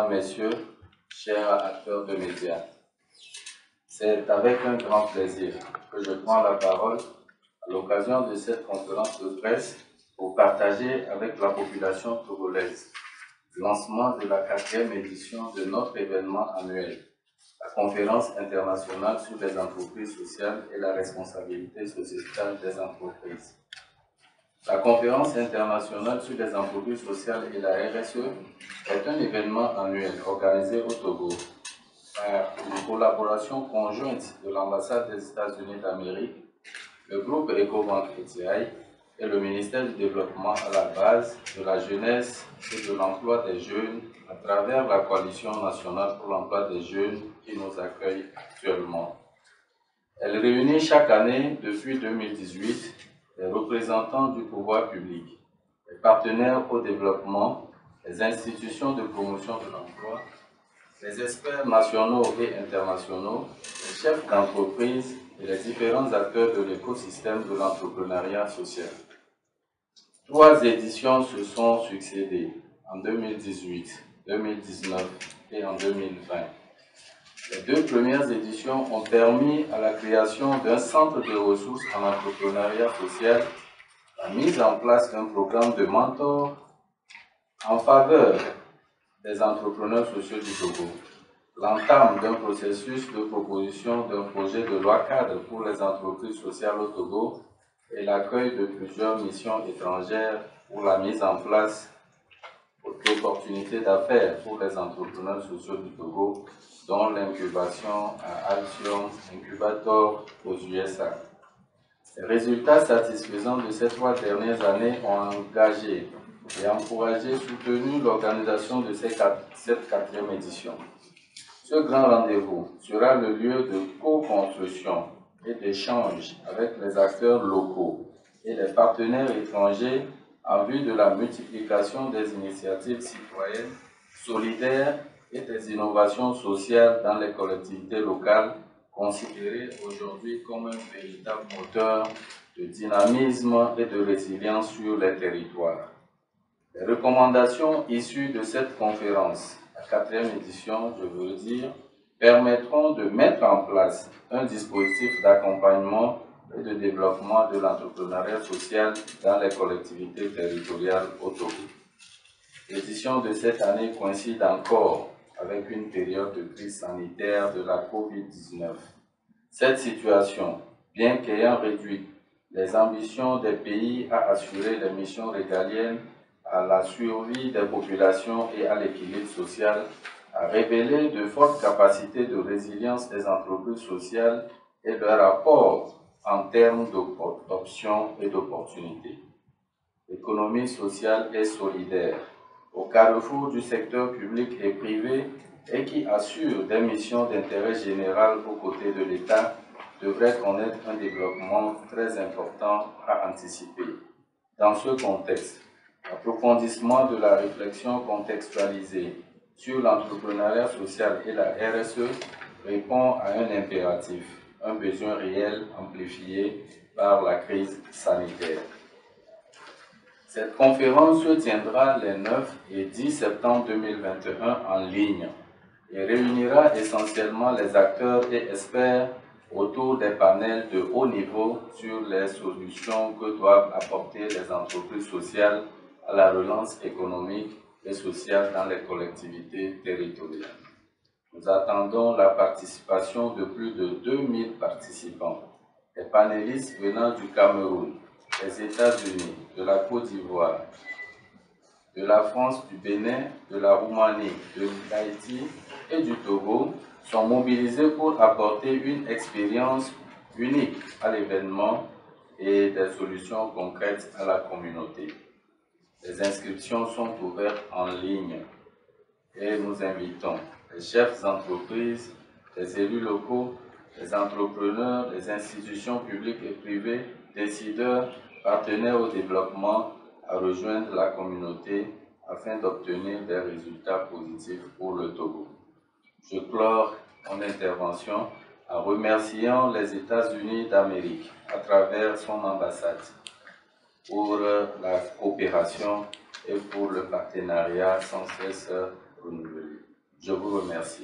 Mesdames, Messieurs, chers acteurs de médias, c'est avec un grand plaisir que je prends la parole à l'occasion de cette conférence de presse pour partager avec la population togolaise le lancement de la 4e édition de notre événement annuel, la conférence internationale sur les entreprises sociales et la responsabilité sociétale des entreprises. La conférence internationale sur les entreprises sociales et la RSE est un événement annuel organisé au Togo par une collaboration conjointe de l'ambassade des États-Unis d'Amérique, le groupe EcoBank ETI et le ministère du Développement à la base de la jeunesse et de l'emploi des jeunes à travers la Coalition nationale pour l'emploi des jeunes qui nous accueille actuellement. Elle réunit chaque année depuis 2018 les représentants du pouvoir public, les partenaires au développement, les institutions de promotion de l'emploi, les experts nationaux et internationaux, les chefs d'entreprise et les différents acteurs de l'écosystème de l'entrepreneuriat social. 3 éditions se sont succédées en 2018, 2019 et en 2020. Les 2 premières éditions ont permis à la création d'un centre de ressources en entrepreneuriat social, la mise en place d'un programme de mentor en faveur des entrepreneurs sociaux du Togo, l'entame d'un processus de proposition d'un projet de loi cadre pour les entreprises sociales au Togo et l'accueil de plusieurs missions étrangères pour la mise en place d'opportunités d'affaires pour les entrepreneurs sociaux du Togo, dont l'incubation à Alcyon Incubator aux USA. Les résultats satisfaisants de ces 3 dernières années ont engagé et encouragé, soutenu l'organisation de cette 4e édition. Ce grand rendez-vous sera le lieu de co-construction et d'échange avec les acteurs locaux et les partenaires étrangers en vue de la multiplication des initiatives citoyennes, solidaires et des innovations sociales dans les collectivités locales, considérées aujourd'hui comme un véritable moteur de dynamisme et de résilience sur les territoires. Les recommandations issues de cette conférence, la 4e édition, je veux dire, permettront de mettre en place un dispositif d'accompagnement et de développement de l'entrepreneuriat social dans les collectivités territoriales au Togo. L'édition de cette année coïncide encore avec une période de crise sanitaire de la COVID-19. Cette situation, bien qu'ayant réduit les ambitions des pays à assurer les missions régaliennes à la survie des populations et à l'équilibre social, a révélé de fortes capacités de résilience des entreprises sociales et leur apport en termes d'options et d'opportunités. L'économie sociale est solidaire, au carrefour du secteur public et privé et qui assure des missions d'intérêt général aux côtés de l'État, devrait connaître un développement très important à anticiper. Dans ce contexte, l'approfondissement de la réflexion contextualisée sur l'entrepreneuriat social et la RSE répond à un impératif, un besoin réel amplifié par la crise sanitaire. Cette conférence se tiendra les 9 et 10 septembre 2021 en ligne et réunira essentiellement les acteurs et experts autour des panels de haut niveau sur les solutions que doivent apporter les entreprises sociales à la relance économique et sociale dans les collectivités territoriales. Nous attendons la participation de plus de 2000 participants, des panélistes venant du Cameroun, des États-Unis, de la Côte d'Ivoire, de la France, du Bénin, de la Roumanie, de l'Haïti et du Togo sont mobilisés pour apporter une expérience unique à l'événement et des solutions concrètes à la communauté. Les inscriptions sont ouvertes en ligne et nous invitons les chefs d'entreprise, les élus locaux, les entrepreneurs, les institutions publiques et privées, décideurs, partenaires au développement à rejoindre la communauté afin d'obtenir des résultats positifs pour le Togo. Je clore mon intervention en remerciant les États-Unis d'Amérique à travers son ambassade pour la coopération et pour le partenariat sans cesse renouvelé. Je vous remercie.